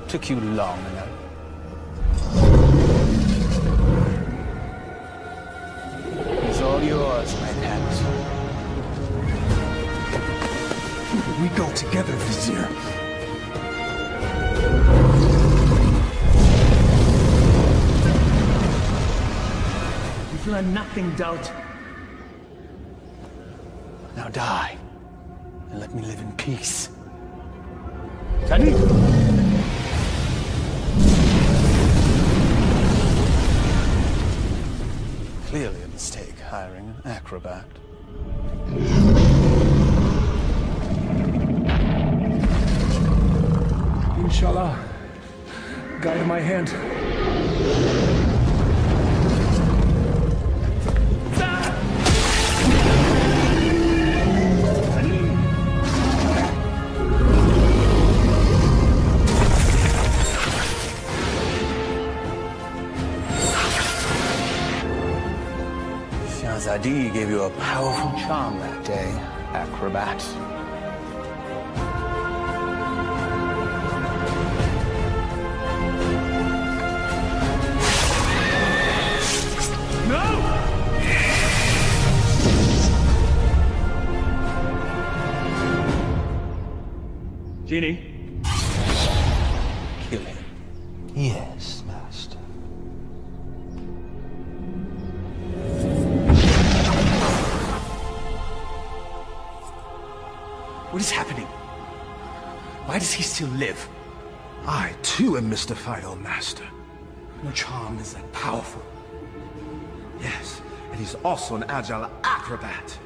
Took you long enough. It's all yours, my pet. We go together, Vizier. You've learned nothing, doubt. Now die, and let me live in peace. Tani! Clearly a mistake hiring an acrobat. Inshallah, guide my hand. Zadi gave you a powerful charm that day, acrobat. No! Genie? Kill him. Yes, Master. What is happening? Why does he still live? I, too, am mystified, O Master. Your charm is that powerful. Yes, and he's also an agile acrobat.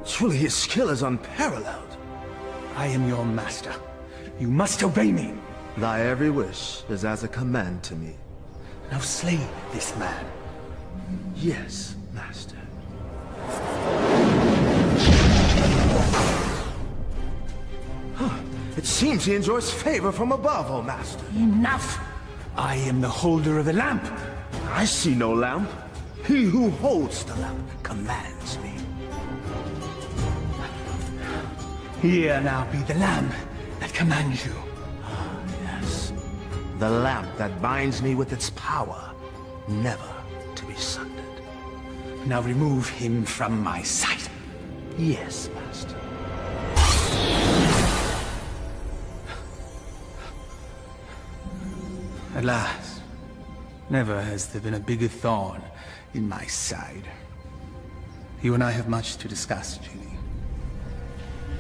Truly, his skill is unparalleled. I am your master. You must obey me. Thy every wish is as a command to me. Now slay this man. Yes, Master. It seems he enjoys favor from above, O Master. Enough! I am the holder of the lamp. I see no lamp. He who holds the lamp commands me. Here now be the lamp that commands you. Yes. The lamp that binds me with its power, never to be sundered. Now remove him from my sight. Yes, Master. At last. Never has there been a bigger thorn in my side. You and I have much to discuss, Genie.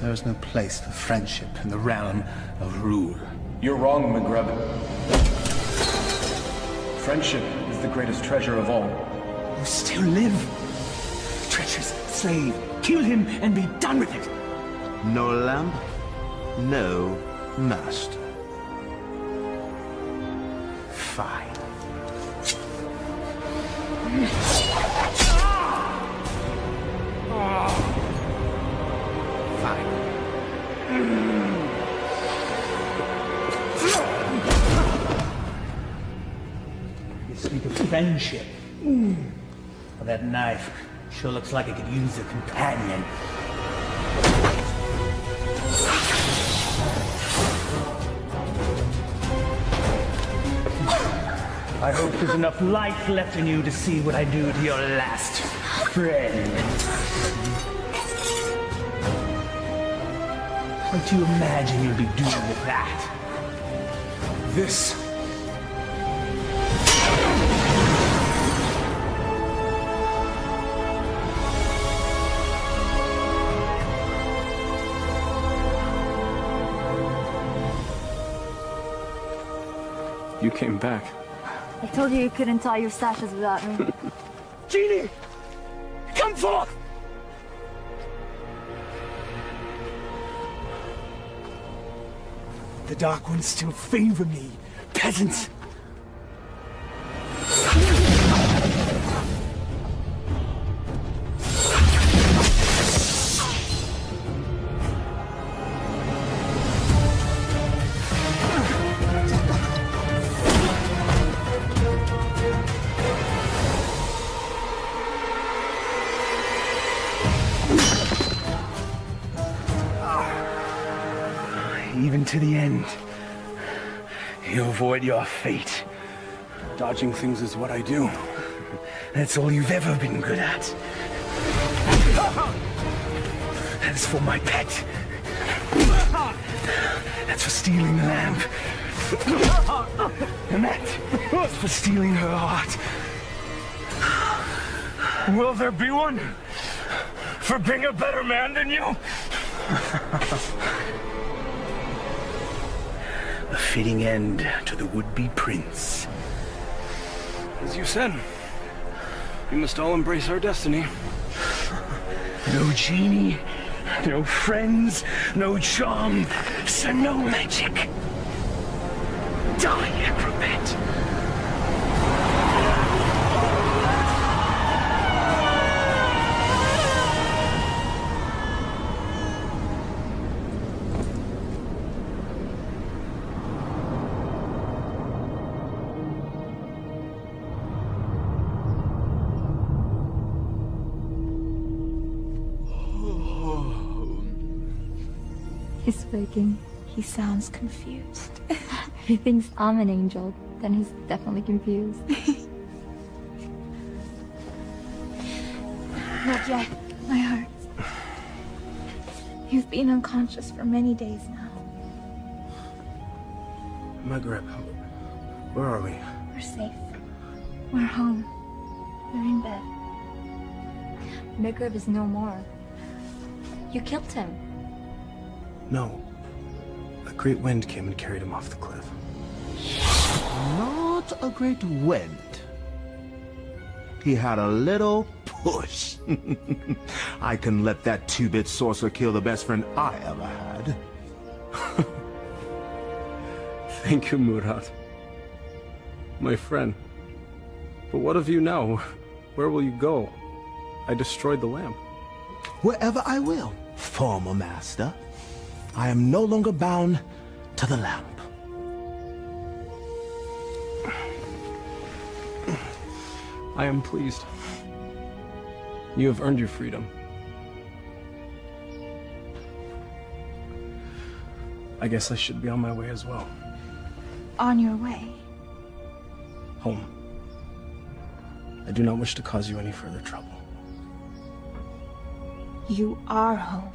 There is no place for friendship in the realm of rule. You're wrong, McGreb. Friendship is the greatest treasure of all. You still live. Treacherous slave. Kill him and be done with it. No lamp, no master. Fine. You speak of friendship. Well, that knife sure looks like it could use a companion. I hope there's enough life left in you to see what I do to your last friend. What do you imagine you'll be doing with that? This. You came back. I told you couldn't tie your sashes without me. Genie! Come forth! The Dark Ones still favor me, peasants. Even to the end, you avoid your fate. Dodging things is what I do. That's all you've ever been good at. That's for my pet. That's for stealing the lamp. And that's for stealing her heart. Will there be one for being a better man than you? A fitting end to the would-be prince. As you said, we must all embrace our destiny. No genie, no friends, no charm, so no magic. Die, acrobat. He's speaking. He sounds confused. He thinks I'm an angel, then he's definitely confused. Not yet. My heart. You've been unconscious for many days now. Maghreb, where are we? We're safe. We're home. We're in bed. Maghreb is no more. You killed him. No. A great wind came and carried him off the cliff. Not a great wind. He had a little push. I can let that two-bit sorcerer kill the best friend I ever had. Thank you, Murad. My friend. But what of you now? Where will you go? I destroyed the lamp. Wherever I will, former master. I am no longer bound to the lamp. I am pleased. You have earned your freedom. I guess I should be on my way as well. On your way. Home. I do not wish to cause you any further trouble. You are home.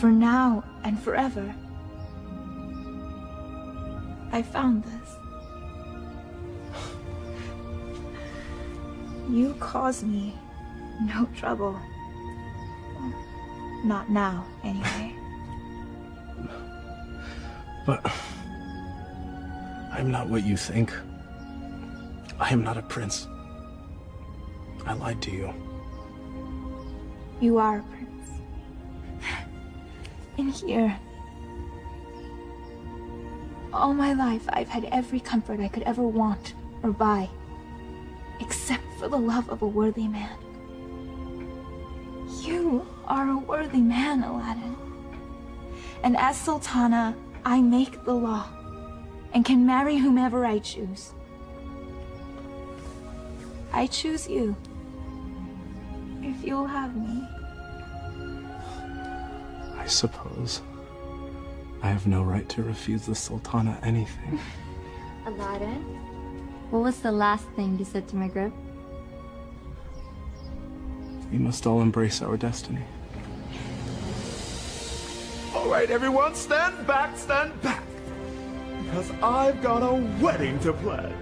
For now and forever. I found this. You cause me no trouble. Not now, anyway. But I'm not what you think. I am not a prince. I lied to you. You are a prince. In here. All my life, I've had every comfort I could ever want or buy. Except for the love of a worthy man. You are a worthy man, Aladdin. And as Sultana, I make the law and can marry whomever I choose. I choose you. If you'll have me. I suppose I have no right to refuse the Sultana anything. Aladdin, what was the last thing you said to Maghreb? We must all embrace our destiny. All right, everyone, stand back, because I've got a wedding to plan.